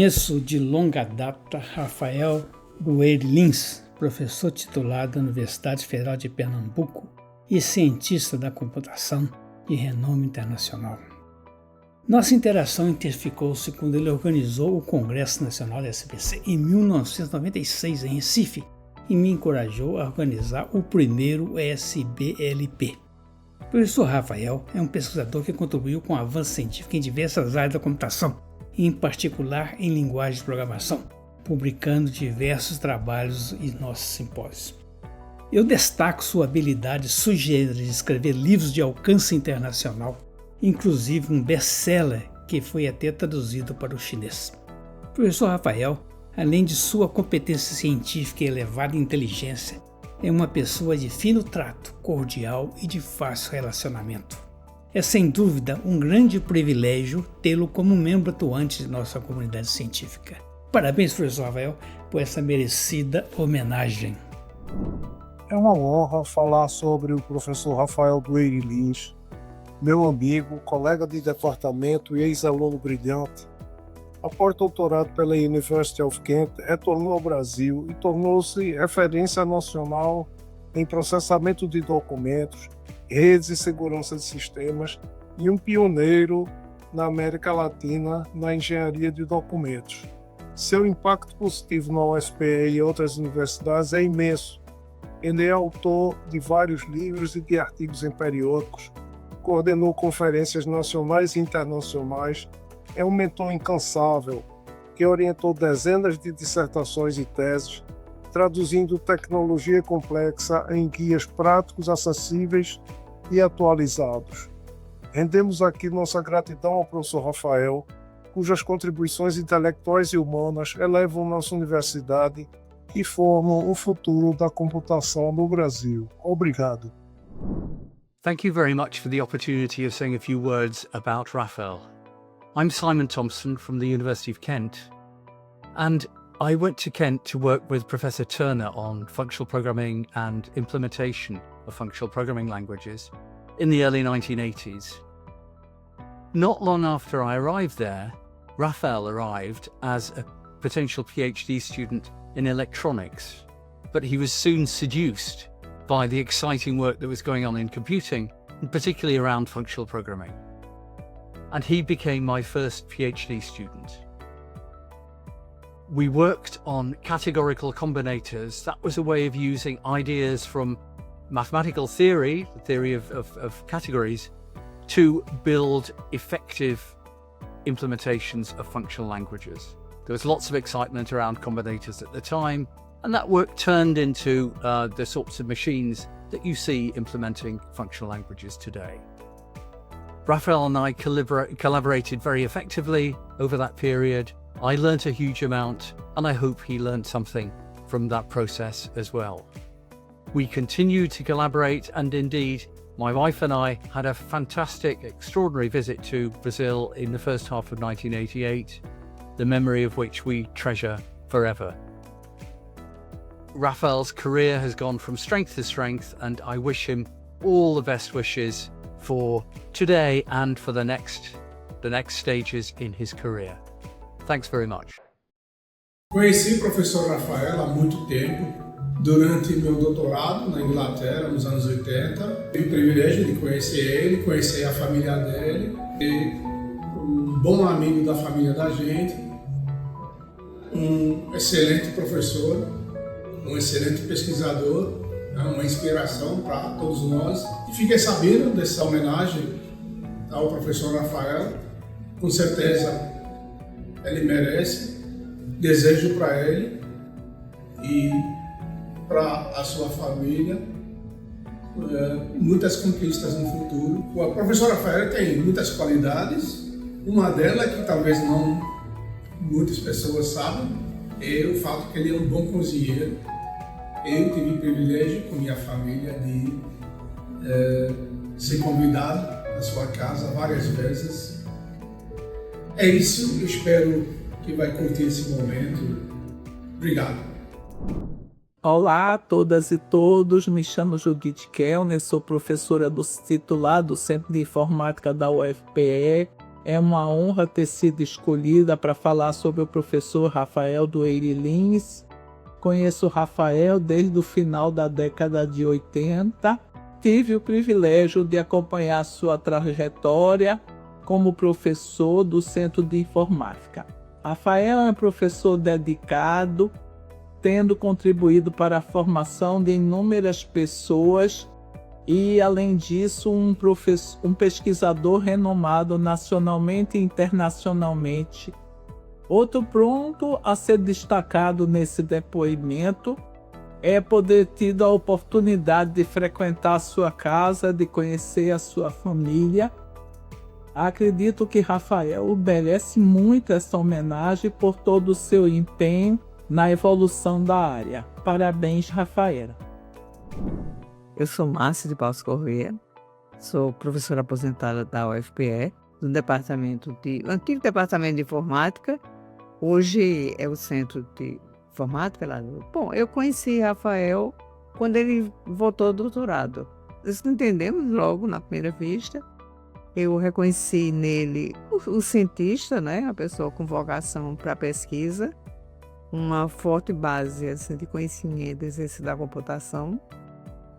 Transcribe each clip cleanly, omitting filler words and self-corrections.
Conheço de longa data Rafael Bueire Lins, professor titular da Universidade Federal de Pernambuco e cientista da computação de renome internacional. Nossa interação intensificou-se quando ele organizou o Congresso Nacional da SBC em 1996 em Recife e me encorajou a organizar o primeiro SBLP. O professor Rafael é um pesquisador que contribuiu com o avanço científico em diversas áreas da computação, em particular em linguagem de programação, publicando diversos trabalhos em nossos simpósios. Eu destaco sua habilidade sujeira de escrever livros de alcance internacional, inclusive um best-seller que foi até traduzido para o chinês. O professor Rafael, além de sua competência científica e elevada inteligência, é uma pessoa de fino trato, cordial e de fácil relacionamento. É sem dúvida um grande privilégio tê-lo como membro atuante de nossa comunidade científica. Parabéns, professor Rafael, por essa merecida homenagem. É uma honra falar sobre o professor Rafael Bueire Lins, meu amigo, colega de departamento e ex-aluno brilhante. Após doutorado pela University of Kent, retornou ao Brasil e tornou-se referência nacional em processamento de documentos, redes e segurança de sistemas e um pioneiro na América Latina na engenharia de documentos. Seu impacto positivo na USP e outras universidades é imenso. Ele é autor de vários livros e de artigos em periódicos, coordenou conferências nacionais e internacionais, é um mentor incansável que orientou dezenas de dissertações e teses, traduzindo tecnologia complexa em guias práticos, acessíveis e atualizados. Rendemos aqui nossa gratidão ao professor Rafael, cujas contribuições intelectuais e humanas elevam nossa universidade e formam o futuro da computação no Brasil. Obrigado. Thank you very much for the opportunity of saying a few words about Rafael. I'm Simon Thompson from the University of Kent, and I went to Kent to work with Professor Turner on functional programming and implementation of functional programming languages in the early 1980s. Not long after I arrived there, Rafael arrived as a potential PhD student in electronics, but he was soon seduced by the exciting work that was going on in computing, and particularly around functional programming. And he became my first PhD student. We worked on categorical combinators. That was a way of using ideas from mathematical theory, the theory of categories, to build effective implementations of functional languages. There was lots of excitement around combinators at the time, and that work turned into the sorts of machines that you see implementing functional languages today. Rafael and I collaborated very effectively over that period. I learnt a huge amount, and I hope he learned something from that process as well. We continued to collaborate, and indeed, my wife and I had a fantastic, extraordinary visit to Brazil in the first half of 1988, the memory of which we treasure forever. Rafael's career has gone from strength to strength, and I wish him all the best wishes for today and for the next stages in his career. Thanks very much. Conheci o professor Rafael há muito tempo, durante meu doutorado na Inglaterra, nos anos 80. Tive o privilégio de conhecer ele, conhecer a família dele, e um bom amigo da família da gente, um excelente professor, um excelente pesquisador, uma inspiração para todos nós. E fiquei sabendo dessa homenagem ao professor Rafael. Com certeza ele merece. Desejo para ele e para a sua família muitas conquistas no futuro. O professor Rafael tem muitas qualidades. Uma delas, que talvez não muitas pessoas sabem, é o fato que ele é um bom cozinheiro. Eu tive o privilégio com minha família de ser convidado à sua casa várias vezes. É isso, eu espero que vai curtir esse momento. Obrigado. Olá a todas e todos, me chamo Judith Kellner, sou professora titular do Centro de Informática da UFPE É uma honra ter sido escolhida para falar sobre o professor Rafael Dueire Lins. Conheço o Rafael desde o final da década de 80. Tive o privilégio de acompanhar sua trajetória como professor do Centro de Informática. Rafael é um professor dedicado, tendo contribuído para a formação de inúmeras pessoas e, além disso, um pesquisador renomado nacionalmente e internacionalmente. Outro ponto a ser destacado nesse depoimento é poder ter a oportunidade de frequentar a sua casa, de conhecer a sua família. Acredito que Rafael merece muito essa homenagem por todo o seu empenho na evolução da área. Parabéns, Rafaela. Eu sou Márcia de Paus Corrêa, sou professora aposentada da UFPE, do antigo departamento de informática, hoje é o Centro de Informática lá. Bom, eu conheci Rafael quando ele voltou do doutorado. Nós entendemos logo na primeira vista. Eu reconheci nele o cientista, né, a pessoa com vocação para pesquisa, uma forte base assim, de conhecimento e exercício da computação.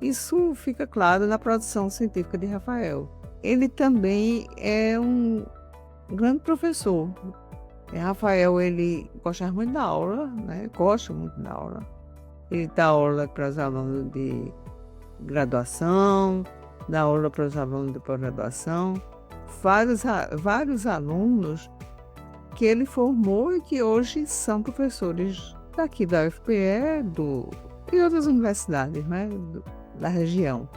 Isso fica claro na produção científica de Rafael. Ele também é um grande professor. Rafael, ele gosta muito da aula, né? Gosta muito da aula. Ele dá aula para os alunos de graduação, dá aula para os alunos de pós-graduação. Vários alunos que ele formou e que hoje são professores daqui da UFPE e outras universidades, né? Da região.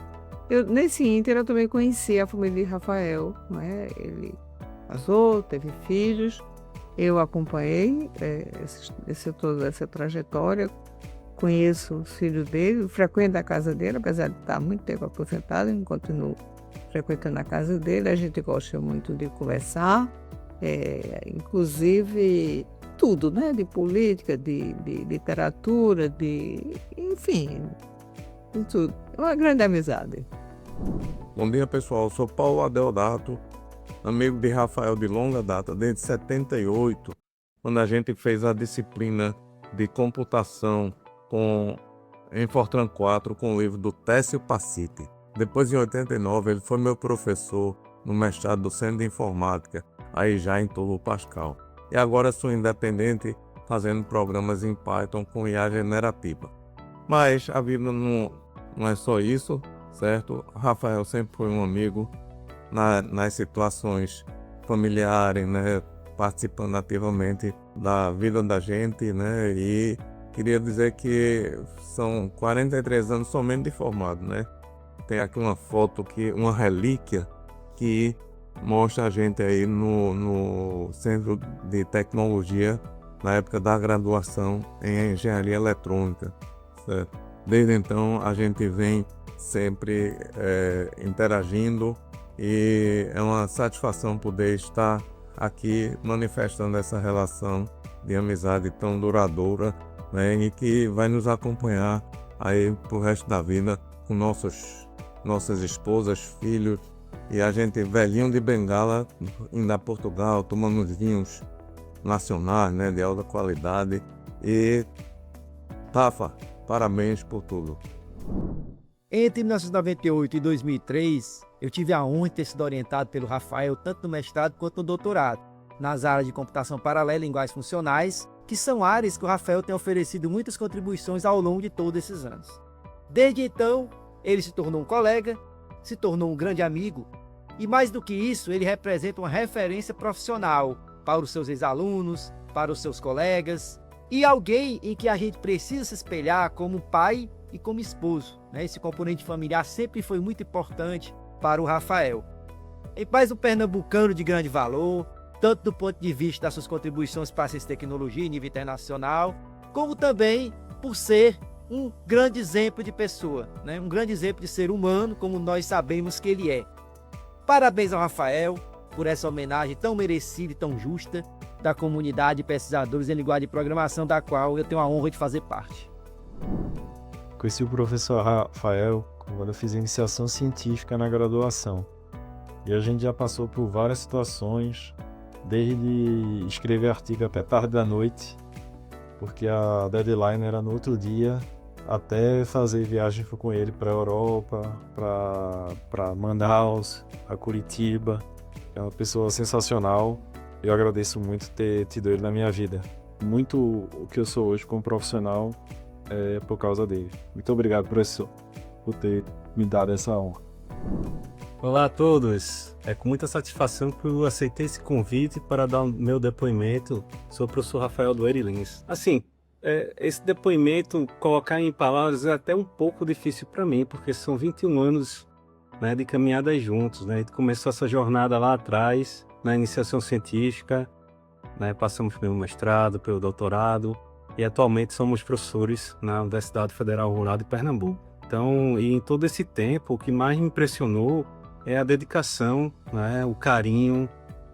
Nesse ínter, eu também conheci a família de Rafael, né? Ele casou, teve filhos, eu acompanhei toda essa trajetória, conheço os filhos dele, frequento a casa dele, apesar de estar há muito tempo aposentado, eu continuo frequentando a casa dele, a gente gosta muito de conversar, inclusive tudo, né? De política, de literatura, enfim, de tudo. É uma grande amizade. Bom dia, pessoal. Eu sou Paulo Adeodato, amigo de Rafael de longa data, desde 78, quando a gente fez a disciplina de computação em Fortran 4 com o livro do Técio Pacite. Depois, em 89, ele foi meu professor no mestrado do Centro de Informática, aí já em Tolo Pascal. E agora sou independente, fazendo programas em Python com IA generativa. Mas a vida não é só isso, certo? Rafael sempre foi um amigo nas situações familiares, né? Participando ativamente da vida da gente, né? E queria dizer que são 43 anos somente de formado, né? Tem aqui uma foto, uma relíquia que mostra a gente aí no Centro de Tecnologia na época da graduação em Engenharia Eletrônica, certo? Desde então a gente vem sempre interagindo e é uma satisfação poder estar aqui manifestando essa relação de amizade tão duradoura, né, e que vai nos acompanhar aí pro resto da vida com nossas esposas, filhos e a gente velhinho de bengala indo a Portugal, tomando uns vinhos nacionais, né, de alta qualidade. E Rafa, parabéns por tudo. Entre 1998 e 2003, eu tive a honra de ter sido orientado pelo Rafael tanto no mestrado quanto no doutorado, nas áreas de computação paralela e linguagens funcionais, que são áreas que o Rafael tem oferecido muitas contribuições ao longo de todos esses anos. Desde então, ele se tornou um colega, se tornou um grande amigo, e mais do que isso, ele representa uma referência profissional para os seus ex-alunos, para os seus colegas, e alguém em que a gente precisa se espelhar como pai e como esposo, né? Esse componente familiar sempre foi muito importante para o Rafael. Em mais um pernambucano de grande valor, tanto do ponto de vista das suas contribuições para a ciência e tecnologia em nível internacional, como também por ser um grande exemplo de pessoa, né? Um grande exemplo de ser humano, como nós sabemos que ele é. Parabéns ao Rafael por essa homenagem tão merecida e tão justa da comunidade de pesquisadores em linguagem de programação, da qual eu tenho a honra de fazer parte. Conheci o professor Rafael quando eu fiz iniciação científica na graduação. E a gente já passou por várias situações, desde escrever artigo até tarde da noite, porque a deadline era no outro dia, até fazer viagem com ele para a Europa, para Manaus, a Curitiba. É uma pessoa sensacional. Eu agradeço muito ter tido ele na minha vida. Muito o que eu sou hoje como profissional é por causa dele. Muito obrigado, professor, por ter me dado essa honra. Olá a todos, é com muita satisfação que eu aceitei esse convite para dar o meu depoimento sobre o professor Rafael Dueire Lins. Assim, esse depoimento, colocar em palavras é até um pouco difícil para mim, porque são 21 anos, né, de caminhadas juntos, né? A gente começou essa jornada lá atrás, na iniciação científica, né? Passamos pelo mestrado, pelo doutorado e atualmente somos professores na Universidade Federal Rural de Pernambuco. Então, e em todo esse tempo, o que mais me impressionou é a dedicação, né, o carinho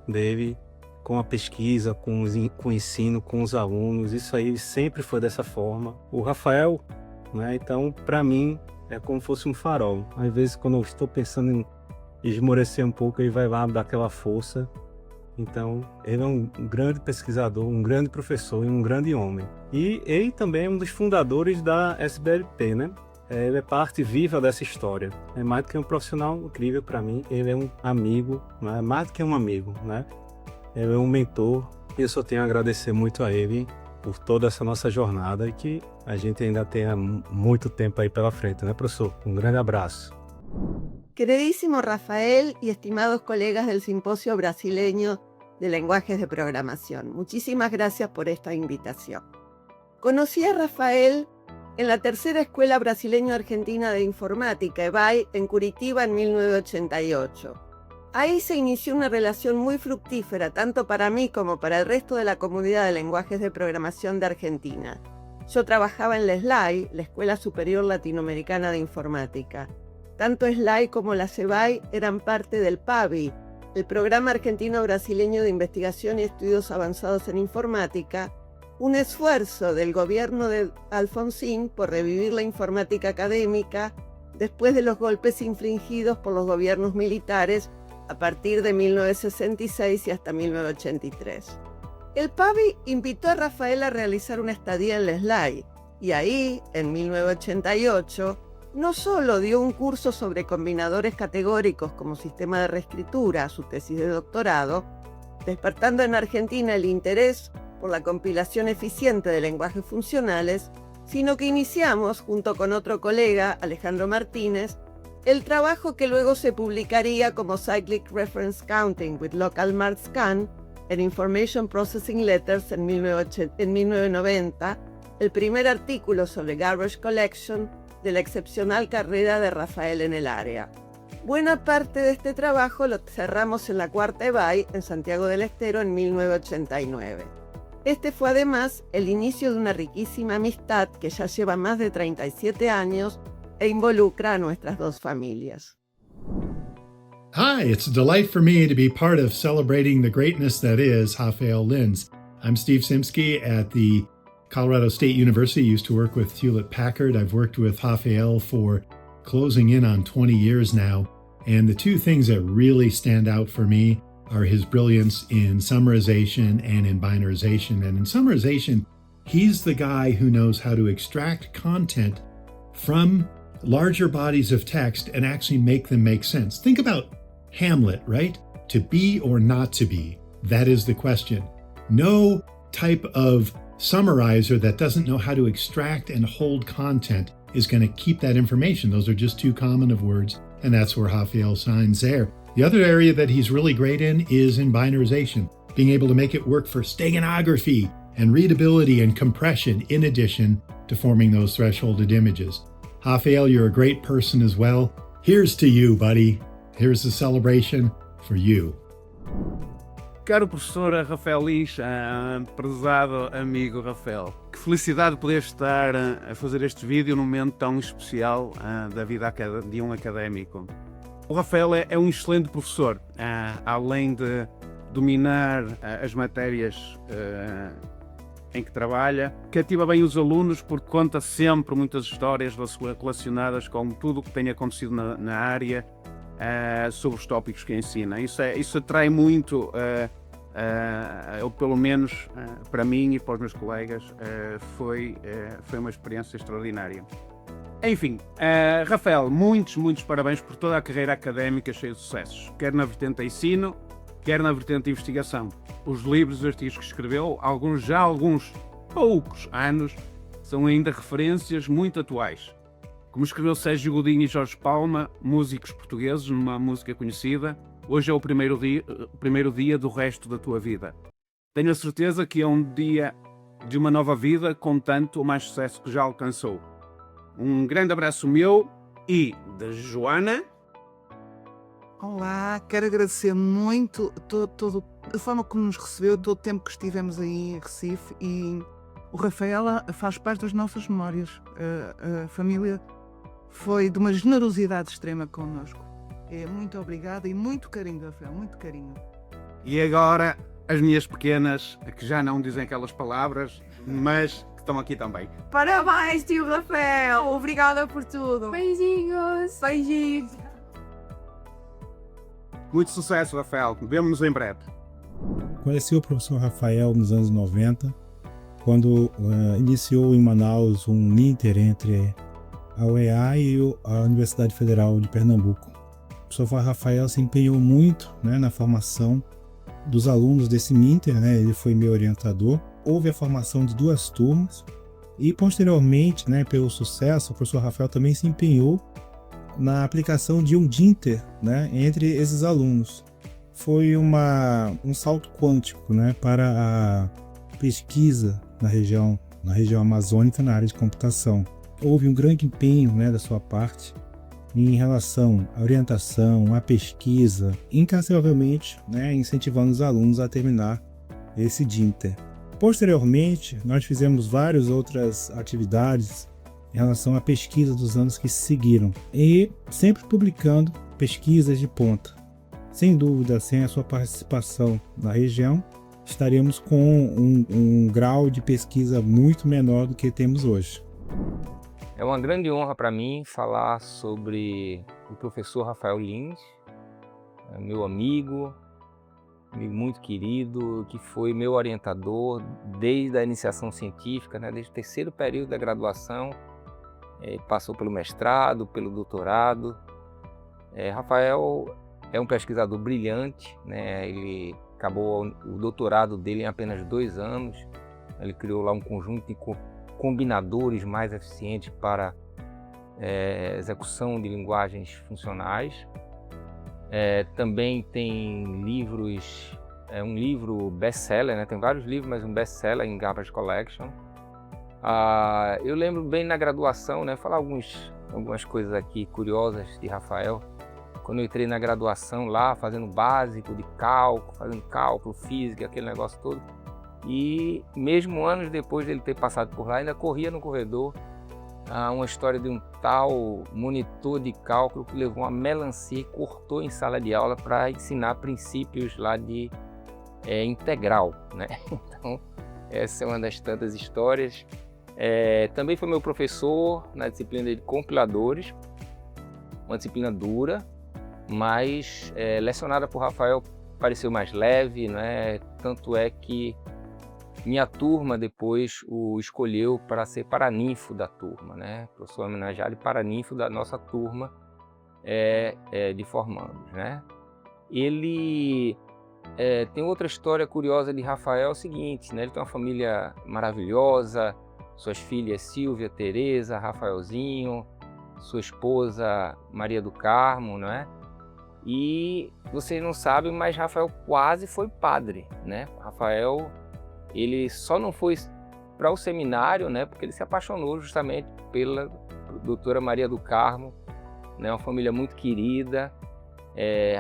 dele com a pesquisa, com o ensino, com os alunos. Isso aí sempre foi dessa forma. O Rafael, né, então, para mim, é como se fosse um farol. Às vezes, quando eu estou pensando em esmorecer um pouco, ele vai lá dar aquela força. Então, ele é um grande pesquisador, um grande professor e um grande homem. E ele também é um dos fundadores da SBLP, né? Ele é parte viva dessa história. É mais do que um profissional incrível para mim. Ele é um amigo, né? Mais do que um amigo, né? Ele é um mentor. E eu só tenho a agradecer muito a ele por toda essa nossa jornada e que a gente ainda tenha muito tempo aí pela frente, né, professor? Um grande abraço. Queridísimo Rafael y estimados colegas del Simposio Brasileño de Lenguajes de Programación, muchísimas gracias por esta invitación. Conocí a Rafael en la tercera Escuela Brasileño-Argentina de Informática, EBAI, en Curitiba en 1988. Ahí se inició una relación muy fructífera, tanto para mí como para el resto de la comunidad de lenguajes de programación de Argentina. Yo trabajaba en la SLAI, la Escuela Superior Latinoamericana de Informática. Tanto SLAI como la CEBAI eran parte del PABI, el Programa Argentino-Brasileño de Investigación y Estudios Avanzados en Informática, un esfuerzo del gobierno de Alfonsín por revivir la informática académica después de los golpes infligidos por los gobiernos militares a partir de 1966 y hasta 1983. El PABI invitó a Rafael a realizar una estadía en la SLAI y ahí, en 1988, no solo dio un curso sobre combinadores categóricos como sistema de reescritura a su tesis de doctorado, despertando en Argentina el interés por la compilación eficiente de lenguajes funcionales, sino que iniciamos, junto con otro colega, Alejandro Martínez, el trabajo que luego se publicaría como Cyclic Reference Counting with Local Mark Scan en Information Processing Letters en 1990, el primer artículo sobre Garbage Collection de la excepcional carrera de Rafael en el área. Buena parte de este trabajo lo cerramos en la cuarta EBAI en Santiago del Estero en 1989. Este fue además el inicio de una riquísima amistad que ya lleva más de 37 años e involucra a nuestras dos familias. Hi, it's a delight for me to be part of celebrating the greatness that is Rafael Lins. I'm Steve Simsky at the Colorado State University. Used to work with Hewlett-Packard. I've worked with Rafael for closing in on 20 years now. And the two things that really stand out for me are his brilliance in summarization and in binarization. And in summarization, he's the guy who knows how to extract content from larger bodies of text and actually make them make sense. Think about Hamlet, right? To be or not to be, that is the question. No type of summarizer that doesn't know how to extract and hold content is going to keep that information. Those are just too common of words, and that's where Rafael shines there. The other area that he's really great in is in binarization, being able to make it work for steganography and readability and compression in addition to forming those thresholded images. Rafael, you're a great person as well. Here's to you, buddy. Here's a celebration for you. Caro professor Rafael Lins, prezado amigo Rafael, que felicidade poder estar a fazer este vídeo num momento tão especial da vida de um académico. O Rafael é um excelente professor, além de dominar as matérias em que trabalha, cativa bem os alunos porque conta sempre muitas histórias relacionadas com tudo o que tem acontecido na área, sobre os tópicos que ensina. Isso atrai muito, ou pelo menos para mim e para os meus colegas, foi uma experiência extraordinária. Enfim, Rafael, muitos parabéns por toda a carreira académica cheia de sucessos, quer na vertente de ensino, quer na vertente de investigação. Os livros e artigos que escreveu, alguns poucos anos, são ainda referências muito atuais. Como escreveu Sérgio Godinho e Jorge Palma, músicos portugueses, numa música conhecida, hoje é o primeiro dia do resto da tua vida. Tenho a certeza que é um dia de uma nova vida com tanto ou mais sucesso que já alcançou. Um grande abraço meu e da Joana. Olá, quero agradecer muito a forma como nos recebeu, todo o tempo que estivemos aí em Recife, e o Rafael faz parte das nossas memórias. A família foi de uma generosidade extrema connosco. Muito obrigada e muito carinho, Rafael, muito carinho. E agora as minhas pequenas, que já não dizem aquelas palavras, mas que estão aqui também. Parabéns, tio Rafael! Obrigada por tudo! Beijinhos! Beijinhos! Muito sucesso, Rafael. Vemo-nos em breve. Conheci o professor Rafael nos anos 90, quando iniciou em Manaus um inter entre a UEA e a Universidade Federal de Pernambuco. O professor Rafael se empenhou muito, né, na formação dos alunos desse inter, né, ele foi meu orientador. Houve a formação de 2 turmas e, posteriormente, né, pelo sucesso, o professor Rafael também se empenhou na aplicação de um dinter, né, entre esses alunos. Foi um salto quântico, né, para a pesquisa na região amazônica na área de computação. Houve um grande empenho, né, da sua parte em relação à orientação, à pesquisa, incansavelmente, né, incentivando os alunos a terminar esse dinter. Posteriormente, nós fizemos várias outras atividades em relação à pesquisa dos anos que se seguiram e sempre publicando pesquisas de ponta. Sem dúvida, sem a sua participação na região, estaríamos com um grau de pesquisa muito menor do que temos hoje. É uma grande honra para mim falar sobre o professor Rafael Lins, meu amigo muito querido, que foi meu orientador desde a iniciação científica, né, desde o 3º período da graduação, passou pelo mestrado, pelo doutorado. Rafael é um pesquisador brilhante, né, ele acabou o doutorado dele em apenas 2 anos, ele criou lá um conjunto de combinadores mais eficientes para execução de linguagens funcionais. Também tem livros, um livro best-seller, né? Tem vários livros, mas um best-seller em Garbage Collection. Eu lembro bem na graduação, né? Falar algumas coisas aqui curiosas de Rafael. Quando eu entrei na graduação lá, fazendo básico de cálculo, fazendo cálculo, física, aquele negócio todo. E mesmo anos depois dele ter passado por lá, ainda corria no corredor uma história de um tal monitor de cálculo que levou uma melancia e cortou em sala de aula para ensinar princípios lá de integral, né? Então, essa é uma das tantas histórias. Também foi meu professor na disciplina de compiladores, uma disciplina dura, mas lecionada por Rafael pareceu mais leve, né? Tanto é que minha turma depois o escolheu para ser paraninfo da turma, né? Professor homenageado e paraninfo da nossa turma de formandos, né? Ele tem outra história curiosa de Rafael, é o seguinte, né? Ele tem uma família maravilhosa, suas filhas Silvia, Tereza, Rafaelzinho, sua esposa Maria do Carmo, né? E vocês não sabem, mas Rafael quase foi padre, né? Rafael, ele só não foi para o seminário, né? Porque ele se apaixonou justamente pela doutora Maria do Carmo, né? Uma família muito querida.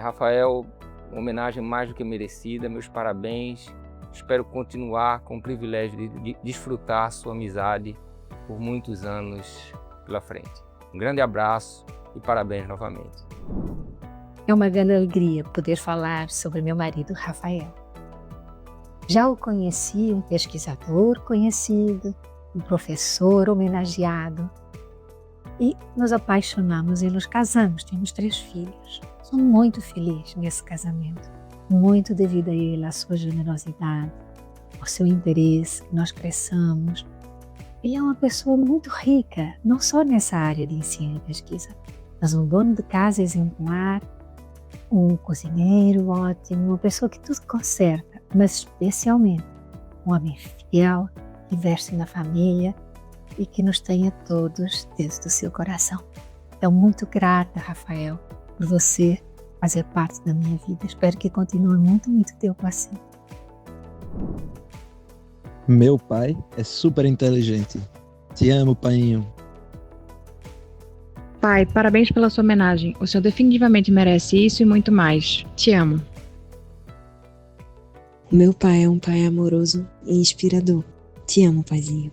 Rafael, uma homenagem mais do que merecida, meus parabéns. Espero continuar com o privilégio de desfrutar sua amizade por muitos anos pela frente. Um grande abraço e parabéns novamente. É uma grande alegria poder falar sobre meu marido Rafael. Já o conheci, um pesquisador conhecido, um professor homenageado, e nos apaixonamos e nos casamos. Temos 3 filhos. sou muito feliz nesse casamento, muito devido a ele, à sua generosidade, ao seu interesse, que nós cresçamos. Ele é uma pessoa muito rica, não só nessa área de ensino e pesquisa, mas um dono de casa exemplar, um cozinheiro ótimo, uma pessoa que tudo conserta, mas especialmente um homem fiel, que investe na família e que nos tenha todos dentro do seu coração. Então, muito grata, Rafael, por você fazer parte da minha vida. Espero que continue muito, muito tempo assim. Meu pai é super inteligente. Te amo, painho. Pai, parabéns pela sua homenagem. O senhor definitivamente merece isso e muito mais. Te amo. Meu pai é um pai amoroso e inspirador. Te amo, paizinho.